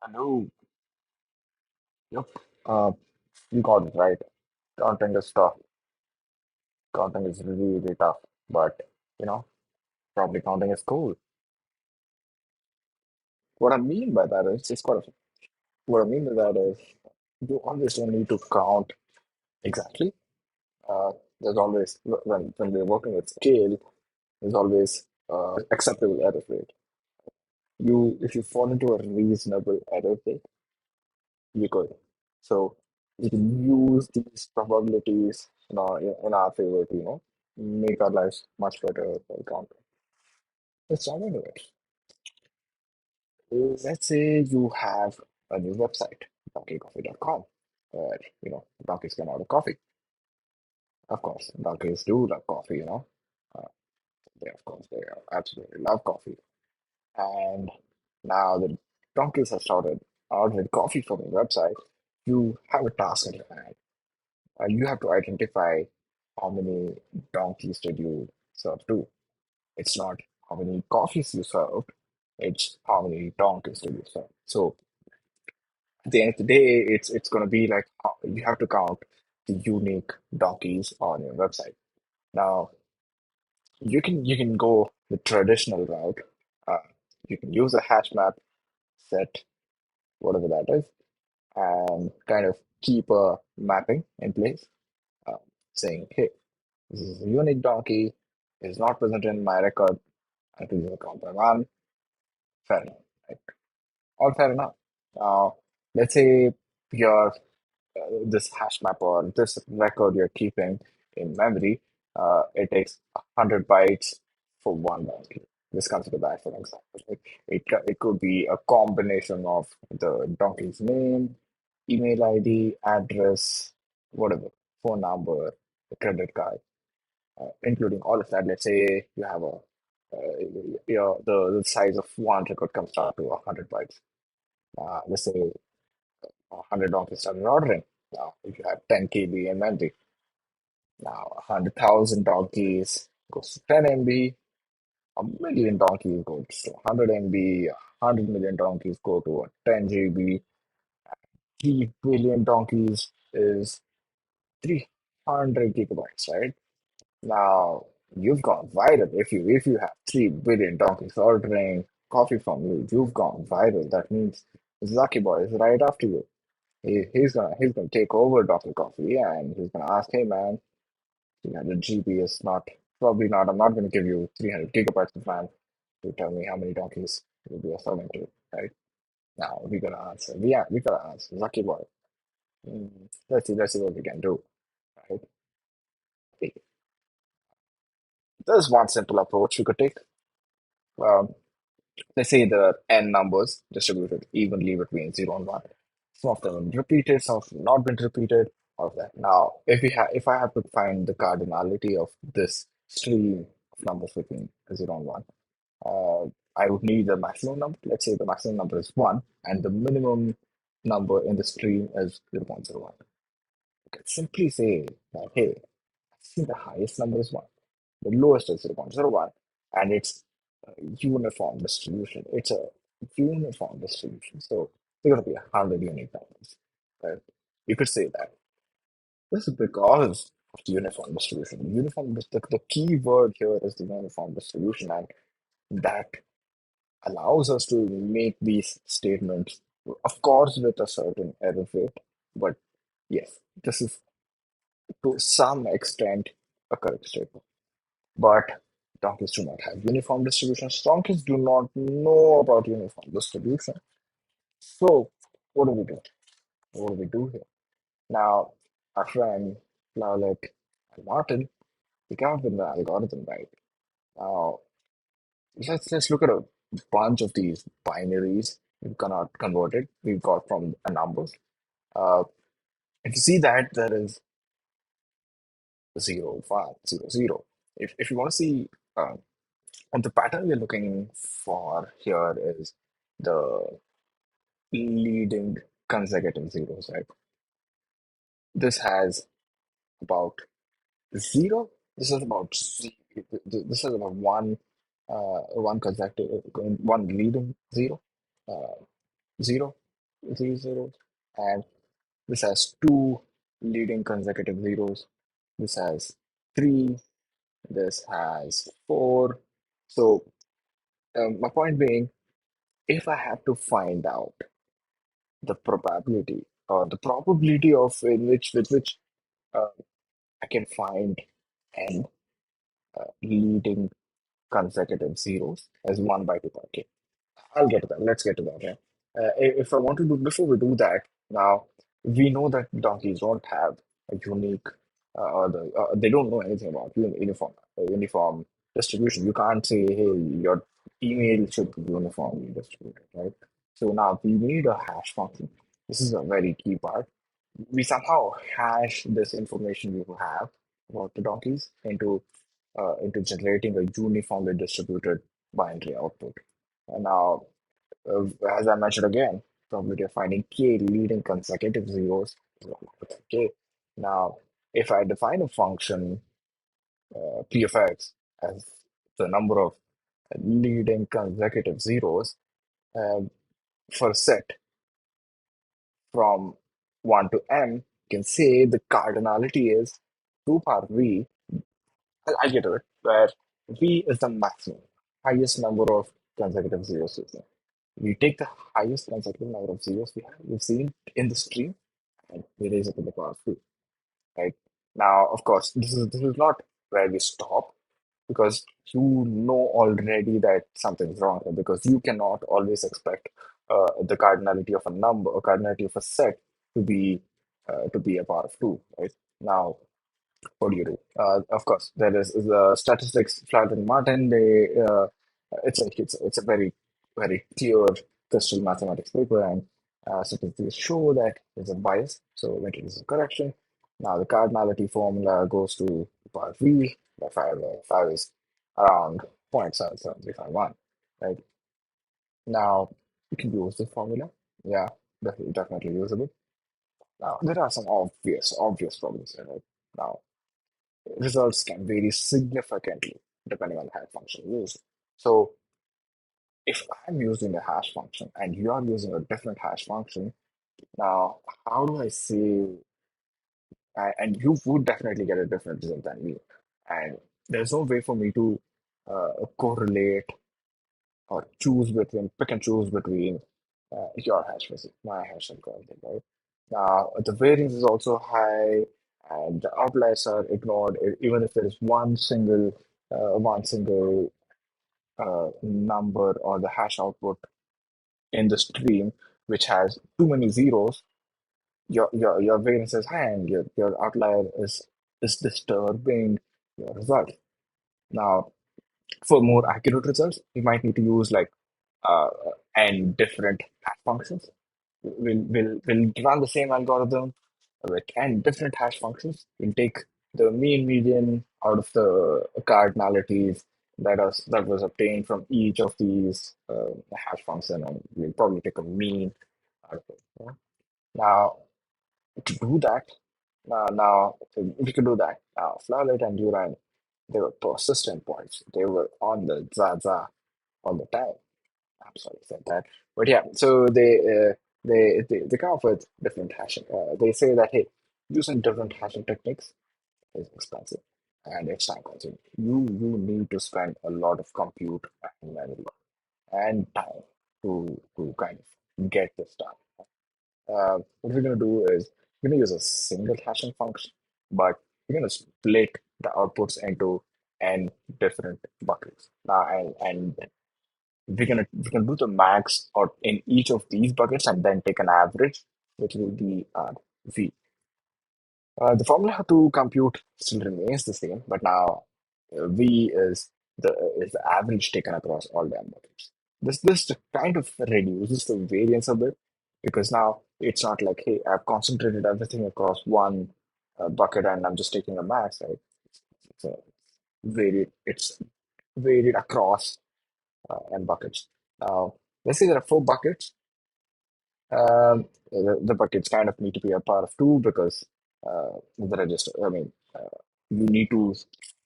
Hello. Yep. Uh, you got it right. Counting is tough. Counting is really, really tough. But, you know, probably counting is cool. What I mean by that is, what I mean by that is, you always don't need to count exactly. Uh, there's always, when we're working with scale, there's always acceptable error rate. If you fall into a reasonable error rate, you could. So we can use these probabilities in our favor to, make our lives much better by counting. Let's jump into it. Let's say you have a new website, donkeycoffee.com, where, donkeys can order coffee. Of course, donkeys do love coffee. Uh, they absolutely love coffee. And now the donkeys have started ordering coffee from your website. You have a task at your hand. You have to identify how many donkeys did you serve to. It's not how many coffees you served, it's how many donkeys did you serve. So at the end of the day, it's going to be like you have to count the unique donkeys on your website. Now you can go the traditional route. Uh, you can use a hash map set, whatever that is, and kind of keep a mapping in place, uh, saying, hey, this is a unique donkey. It is not present in my record. I have to use a count by one. Fair enough. Right? All fair enough. Now, let's say your this hash map or this record you're keeping in memory, it takes 100 bytes for one donkey. This consider that for example. It could be a combination of the donkey's name, email ID, address, whatever, phone number, the credit card, including all of that. Let's say you have the size of one record comes down to 100 bytes. Let's say 100 donkeys started ordering. Now, if you have 10 KB in memory, now 100,000 donkeys goes to 10 MB, a million donkeys goes to 100 MB, 100 million donkeys go to a 10 GB, 3 billion donkeys is 300 gigabytes, right? Now, you've gone viral. If you have 3 billion donkeys ordering coffee from you, you've gone viral. That means Zaki Boy is right after you. He's gonna take over Dr. Coffee and he's gonna ask, hey man, 300 GB is not probably not. I'm not gonna give you 300 gigabytes of RAM to tell me how many donkeys you'll be assigning to, right? Now we're gonna answer. Yeah, we gotta answer. Lucky boy. Let's see what we can do. Right? Hey, there's one simple approach we could take. Um, let's say there are n numbers distributed evenly between 0 and 1. Some of them have been repeated, some have not been repeated, all of that. Now, if I have to find the cardinality of this stream of numbers between 0 and 1, uh, I would need the maximum number. Let's say the maximum number is 1, and the minimum number in the stream is 0.01. You can simply say that, hey, I see the highest number is 1, the lowest is 0.01, and it's a uniform distribution. It's a uniform distribution. So there's going to be 100 unique numbers. Right? You could say that. This is because of the uniform distribution. The key word here is the uniform distribution, and that allows us to make these statements, of course, with a certain error rate. But yes, this is to some extent a correct statement. But donkeys do not have uniform distributions. Donkeys do not know about uniform distribution. So, what do we do? What do we do here? Now, our friend Flowlet and Martin, we come up with the algorithm, right? Now, let's look at a bunch of these binaries we cannot convert it. We got from a numbers. Uh, if you see that there is 0, 1, 0, 0. If you want to see and the pattern we're looking for here is the leading consecutive zeros, right? This has about 0. This is about this is about one consecutive one leading 0, uh, 0. these zeros, and this has two leading consecutive zeros. This has three. This has four. So my point being, if I have to find out the probability or the probability of in which with which uh, I can find n leading consecutive zeros as 1 by 2 pi k. I'll get to that. Let's get to that. Yeah. If I want to do before we do that, now we know that donkeys don't have a unique, or they don't know anything about uniform distribution. You can't say, hey, your email should be uniformly distributed, right? So now we need a hash function. This is a very key part. We somehow hash this information you have about the donkeys into generating a uniformly distributed binary output. And now, as I mentioned again, probability of finding k leading consecutive zeros is 1 over k. Now, if I define a function p of x as the number of leading consecutive zeros uh, for a set from 1 to m, you can say the cardinality is 2 power v. I'll get to it, where v is the maximum, highest number of consecutive zeros. We take the highest consecutive number of zeros we've seen in the stream, and we raise it to the power of 2, right? Now, of course, this is not where we stop, because you know already that something's wrong, right? Because you cannot always expect the cardinality of a number or cardinality of a set to be a power of 2, right? Now, what do you do? Of course, there is the statistics. Flat and Martin. It's a very clear crystal mathematics paper, and statistics show that there's a bias. So when it is a correction, now the cardinality formula goes to power v by five is around 0.77351, right? Now you can use this formula. Yeah, definitely usable. Now there are some obvious problems here, right? Now results can vary significantly depending on the hash function used. So if I'm using a hash function and you are using a different hash function, now how do I say, and you would definitely get a different result than me. And there's no way for me to correlate or pick and choose between your hash versus my hash algorithm, right? Now, the variance is also high, and the outliers are ignored, even if there is one single number or the hash output in the stream which has too many zeros. Your variance is high, and your outlier is disturbing your result. Now, for more accurate results, you might need to use like uh, and different hash functions. We'll run the same algorithm with and different hash functions. We'll take the mean median out of the cardinalities that was obtained from each of these hash functions, and we'll probably take a mean out of it. Yeah. Now, to do that, so we can do that. Now, Flowlet and Duran, they were persistent points. They were on the Zaza all the time. I'm sorry I said that, but yeah. So they come up with different hashing. They say that, hey, using different hashing techniques is expensive and it's time consuming. You need to spend a lot of compute and memory and time to kind of get this done. What we're gonna do is we're gonna use a single hashing function, but we're gonna split the outputs into n different buckets. Now, and we can do the max or in each of these buckets and then take an average, which will be v. The formula to compute still remains the same, but now v is the average taken across all the n buckets. This kind of reduces the variance a bit, because now it's not like, hey, I've concentrated everything across one bucket and I'm just taking a max, right? So it's varied across n buckets. Now, let's say there are four buckets. The buckets kind of need to be a part of two, because the register, you need to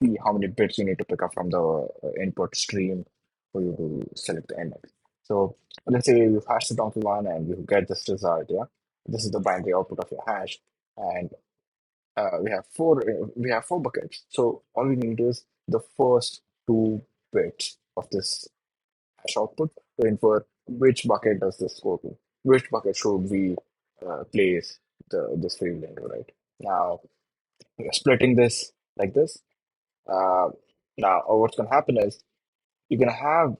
see how many bits you need to pick up from the input stream for you to select the index. So let's say you hash the donkey one and you get this result. Yeah, this is the binary output of your hash, and we have four buckets. So all we need is the first two bits of this hash output to infer which bucket does this go to, which bucket should we place this field into, right? Now we are splitting this like this. Uh, now what's gonna happen is you're gonna have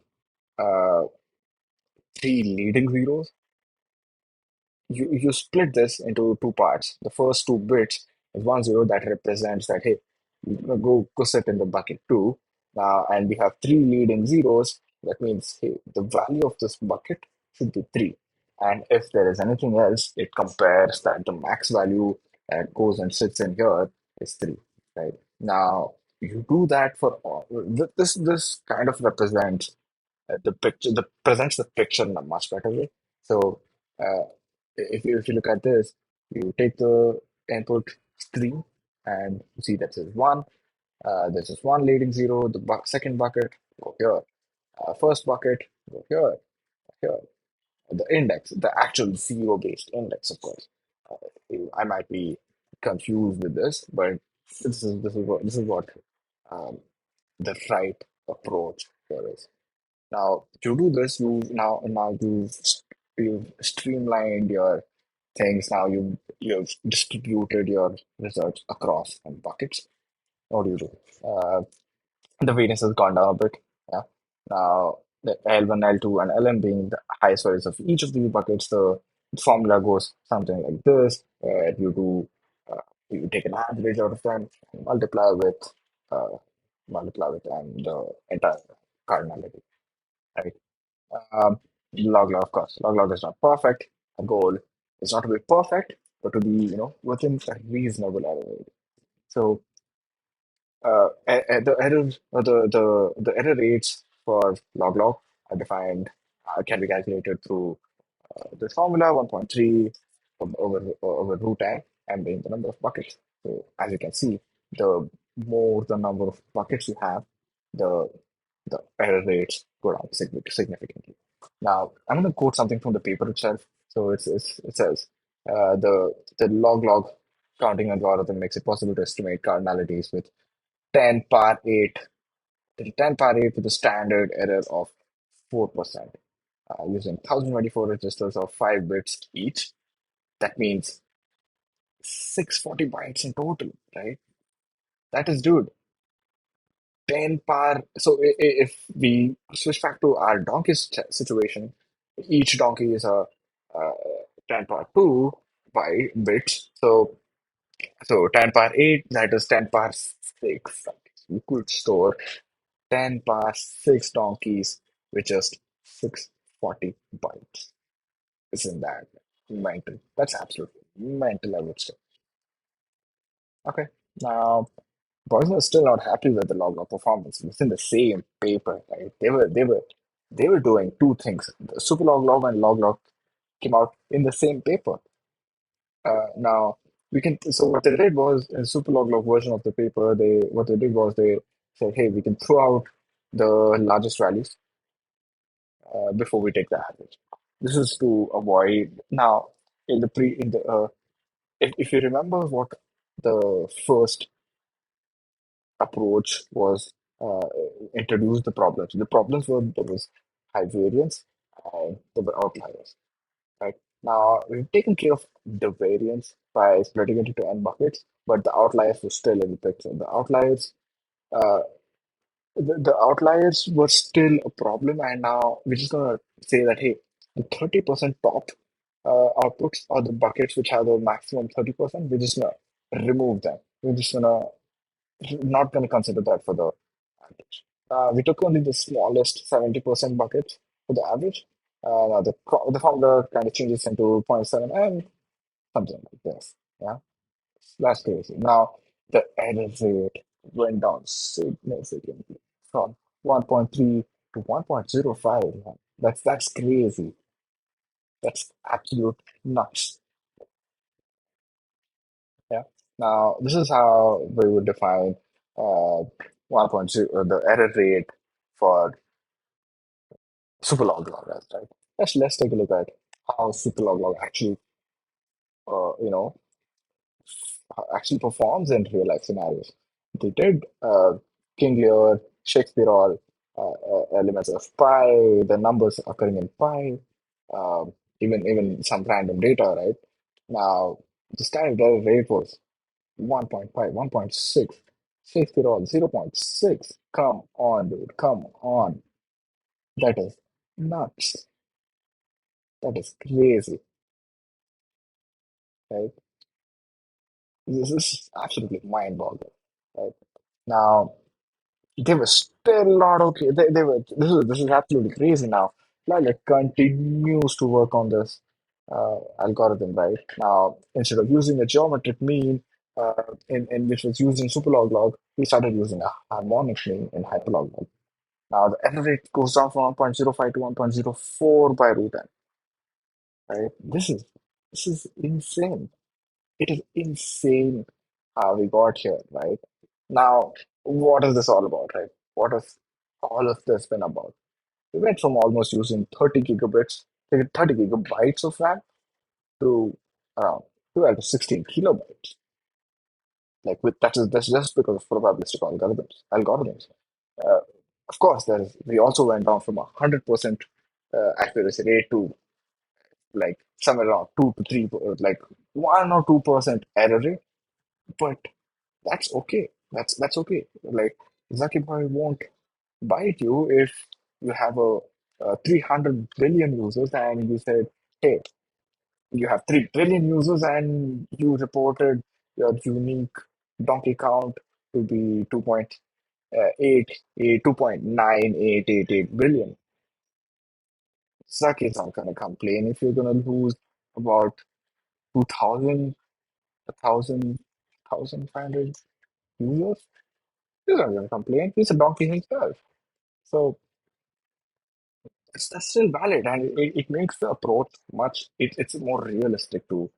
uh, three leading zeros. You split this into two parts. The first two bits is 1 0 that represents that hey, you go sit in the bucket two. Now and we have three leading zeros. That means hey, the value of this bucket should be three. And if there is anything else, it compares that the max value that goes and sits in here is three. Right now, you do that for all. This kind of represents the presents the picture in a much better way. So uh, if you look at this, you take the input stream and you see that there's one. There's just one leading zero. The second bucket go here. First bucket go here. Here. The index, the actual zero based index, of course. I might be confused with this, but this is what um, the right approach here is. Now, to do this, you've streamlined your things. Now you've distributed your results across some buckets. What do you do? The variance has gone down a bit. Yeah. Now the L1, L2, and Ln being the highest values of each of these buckets, the formula goes something like this, where you take an average out of them, and uh, multiply with the entire cardinality, right? Um, log, of course. Log is not perfect. A goal is not to be perfect, but to be, within a reasonable error. So, the errors or the error rates for log are defined, can be calculated through this formula 1.3 over root n being the number of buckets. So as you can see, the more the number of buckets you have, the the error rates go down significantly. Now I'm going to quote something from the paper itself. So it says the log counting algorithm makes it possible to estimate cardinalities with 10 power 8 10 power 8 with a standard error of 4%, using 1024 registers of 5 bits each. That means 640 bytes in total, right? That is, dude, 10 power. So if we switch back to our donkey situation, each donkey is a uh, 10 power 2 by bits. So 10 power 8, that is 10 power 6. You could store 10 power 6 donkeys with just 640 bytes. Isn't that mental? That's absolutely mental, I would say. Okay, now boys are still not happy with the log performance within the same paper, right? They were doing two things. The super log and log came out in the same paper. Now we can. So what they did was in super log version of the paper. What they did was they said, hey, we can throw out the largest values before we take the average. This is to avoid now in the if you remember what the first approach was, introduced the problems. The problems were there was high variance and there were outliers. Right now we've taken care of the variance by splitting it into n buckets, but the outliers were still in the picture. Uh, the outliers were still a problem, and now we're just gonna say that hey, the 30% top outputs or the buckets which have the maximum 30%, we're just gonna remove them. We're just gonna not gonna consider that for the average. We took only the smallest 70% buckets for the average. Now the formula kind of changes into zero point 0.7 and something like this. Yeah, that's crazy. Now, the error rate went down significantly from 1.3 to 1.05. Man. That's crazy. That's absolute nuts. Yeah. Now, this is how we would define uh, 1.0, the error rate for SuperLogLog, that's right. Let's take a look at how SuperLogLog actually, you know, actually performs in real life scenarios. They did King Lear, Shakespeare, all elements of pi, the numbers occurring in pi, even some random data, right? Now, the standard error rate was 1.5, 1.6. Shakespeare all 0.6. Come on, dude, come on. That is nuts. That is crazy, right? This is absolutely mind-boggling, right? Now, they were still not okay. They were this is absolutely crazy now. Lila continues to work on this algorithm right now. Instead of using a geometric mean, in which was used in superloglog, we started using a harmonic mean in hyperloglog. Now the error rate goes down from 1.05 to 1.04 by root n. Right? This is insane. It is insane how we got here, right? Now, what is this all about, right? What has all of this been about? We went from almost using 30 gigabits, 30 gigabytes of RAM to around 12 to 16 kilobytes. Like with that's just because of probabilistic algorithms. Uh, of course, we also went down from 100% accuracy rate to like somewhere around 2 to 3, like 1 or 2% error rate. But that's okay. That's okay. Like Zuckerberg won't bite you if you have a 300 billion users and you said, hey, you have 3 billion users and you reported your unique donkey count to be 2.9888 billion. Zuck is not going to complain if you're going to lose about 2,000, 1,000, 1,500 users. He's not going to complain. He's a donkey himself. So that's still valid, and it makes the approach it's more realistic to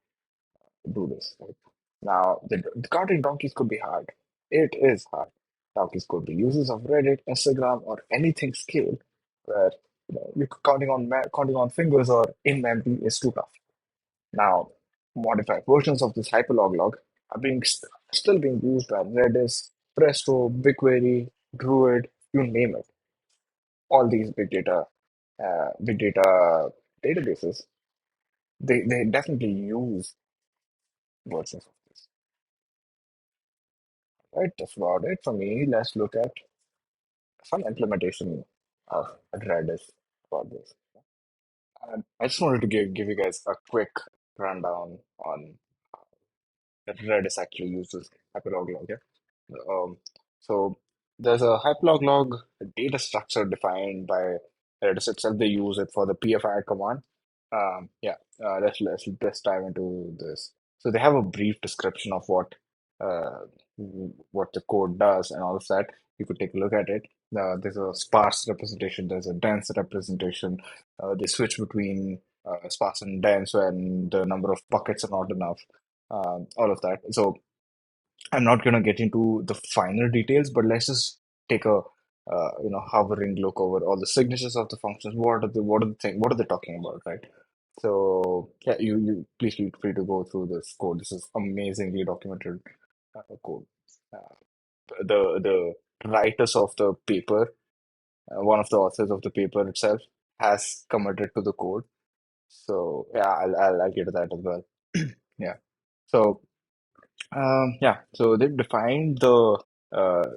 do this. Right? Now, the counting donkeys could be hard. It is hard. Donkeys could be users of Reddit, Instagram, or anything scale where you're counting on fingers or in memory is too tough. Now, modified versions of this HyperLogLog are still being used by Redis, Presto, BigQuery, Druid, you name it. All these big data databases, they definitely use versions of this. Right, that's about it for me. Let's look at some implementation of Redis about this. I just wanted to give you guys a quick rundown on that Redis actually uses HyperLogLog. Yeah? Um, so there's a HyperLogLog data structure defined by Redis itself. They use it for the pfadd command. Yeah, let's dive into this. So they have a brief description of uh, what the code does and all of that. You could take a look at it. There's a sparse representation. There's a dense representation. They switch between sparse and dense when the number of buckets are not enough. All of that. So I'm not going to get into the finer details, but let's just take a hovering look over all the signatures of the functions. What are they talking about, right? So yeah, you please feel free to go through this code. This is amazingly documented code. Uh, the writers of the paper, one of the authors of the paper itself, has committed to the code. So yeah, I'll get to that as well. Yeah. So yeah, so they defined the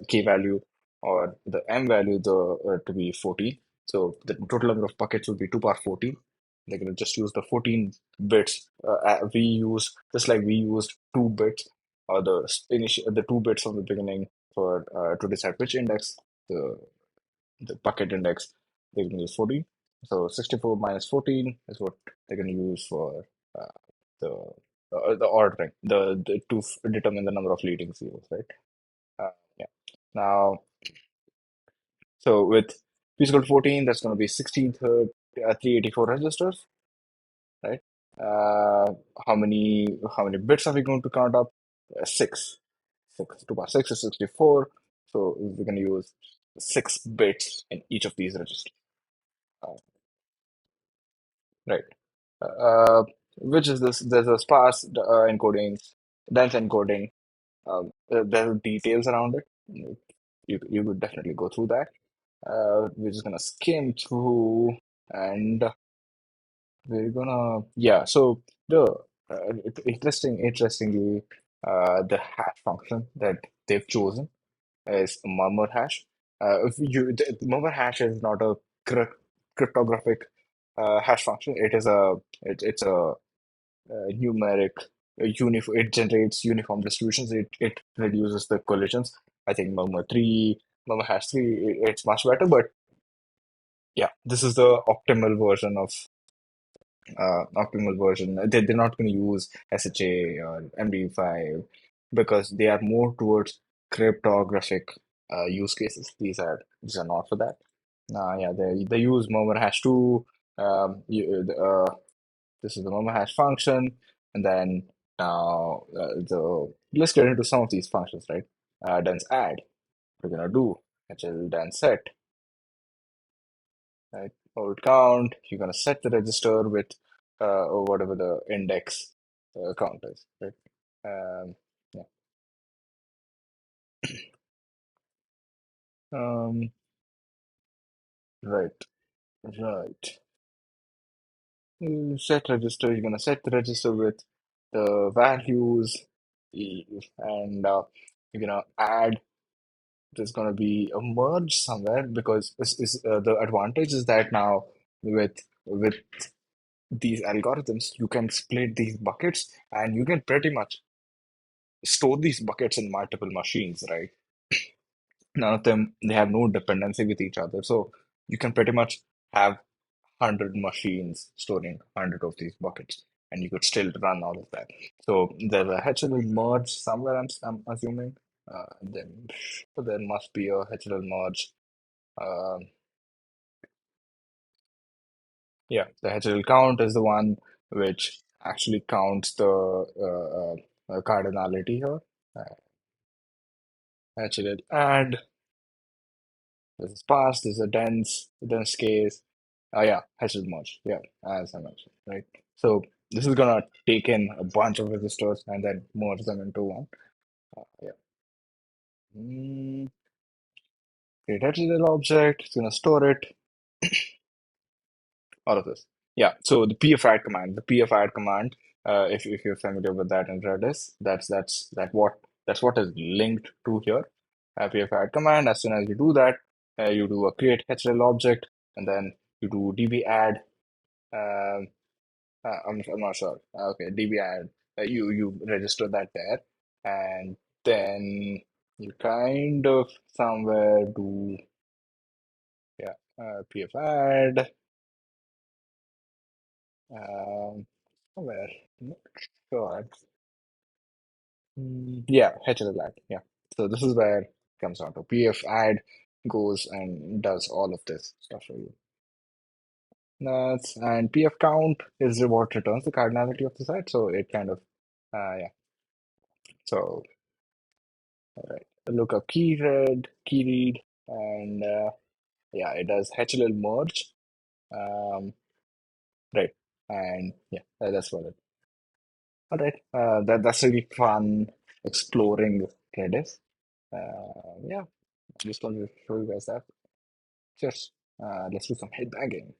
key value or the m value to be 14. So the total number of buckets would be 2 power 14. They're going to just use the 14 bits. We use just like we used 2 bits or the 2 bits from the beginning for to decide which index the bucket index they're going to use 14. So 64 minus 14 is what they're going to use for uh, the the ordering, the to determine the number of leading zeros, right? Yeah. Now, so with physical 14, that's going to be 384 registers, right? Uh, how many bits are we going to count up? Six. 2 by 6 is 64. So we're going to use 6 bits in each of these registers. right? Which is this? There's a sparse encoding, dense encoding. There are details around it. You could definitely go through that. We're just gonna skim through, and we're gonna yeah. So the interestingly, the hash function that they've chosen is a murmur hash. If you the murmur hash is not a cryptographic hash function. It's a numeric it generates uniform distributions. It reduces the collisions. I think murmur hash 3, it's much better. But yeah, this is the optimal version. They're not going to use SHA or MD5 because they are more towards cryptographic use cases. These are not for that. Yeah, they use murmur hash 2. This is the murmur hash function, and then now let's get into some of these functions, right? Dense add. We're gonna do HL dense set, right? Old count. You're gonna set the register with or whatever the index count is, right? Um, yeah. Um, right, right. Set register. You're gonna set the register with the values, and you're gonna add. There's gonna be a merge somewhere because the advantage is that now with these algorithms, you can split these buckets and you can pretty much store these buckets in multiple machines, right? None of them, they have no dependency with each other. So you can pretty much have 100 machines storing 100 of these buckets, and you could still run all of that. So there's a HL merge somewhere, I'm assuming. Then there must be a HL merge. Um, yeah, the HL count is the one which actually counts the cardinality here. HL add. There's a sparse, there's a dense case. Yeah, hash merge. Yeah, as I mentioned, right? So this is gonna take in a bunch of registers and then merge them into one. Yeah. Create HTML object. It's gonna store it. All of this. Yeah. So the pfadd command. The pfadd command. If you're familiar with that in Redis, that's what is linked to here. Pfadd command. As soon as you do that, you do a create HTML object, and then you do db add. Um, I'm not sure. Okay, db add. You register that there, and then you kind of somewhere do yeah pfadd somewhere. Not sure. Yeah, HLLAD. Yeah. So this is where it comes down to pfadd goes and does all of this stuff for you. That's and pf count is what returns the cardinality of the site. So it kind of yeah. So all right, look up key read, and yeah, it does HLL merge. Um, right, and yeah, that's what it. All right, that's really fun exploring Redis. Yeah, just wanted to show you guys that. Cheers. Let's do some headbanging.